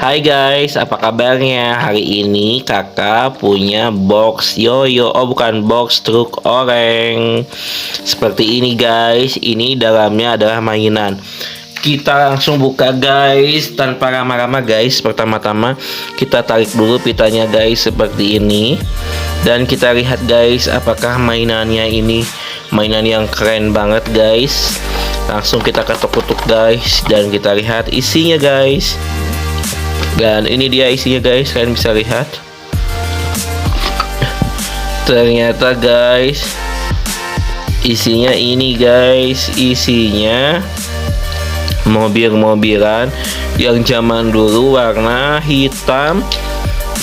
Hai guys, apa kabarnya? Hari ini kakak punya box yoyo. Oh, bukan, box truk oreng. Seperti ini guys. Ini dalamnya adalah mainan. Kita langsung buka guys, tanpa lama-lama guys. Pertama-tama kita tarik dulu pitanya guys, seperti ini. Dan kita lihat guys, apakah mainannya ini mainan yang keren banget guys. Langsung kita ketuk-ketuk guys, dan kita lihat isinya guys. Dan ini dia isinya guys, kalian bisa lihat. Ternyata guys, isinya ini guys, isinya mobil-mobilan yang zaman dulu warna hitam.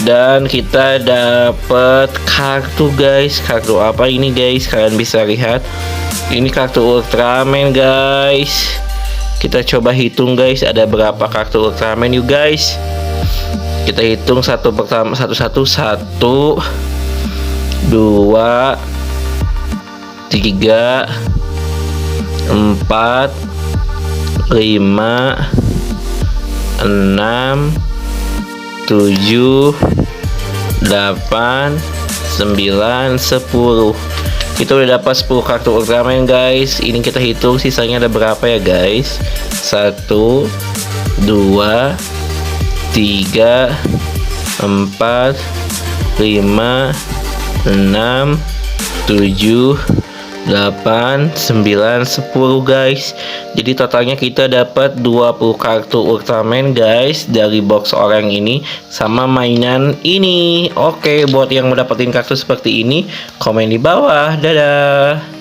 Dan kita dapat kartu guys. Kartu apa ini guys? Kalian bisa lihat. Ini kartu Ultraman guys. Kita coba hitung guys, ada berapa kartu Ultraman yuk guys. Kita hitung satu pertama, satu, 2, 3, 4, 5, 6, 7, 8, 9, 10. Kita udah dapat 10 kartu Ultraman guys. Ini kita hitung sisanya ada berapa ya guys. 1, 2, 3, 4, 5, 6, 7, 8, 9, 10 guys. Jadi totalnya kita dapat 20 kartu Ultraman guys dari box oreng ini sama mainan ini. Oke, buat yang mau dapetin kartu seperti ini, komen di bawah. Dadah.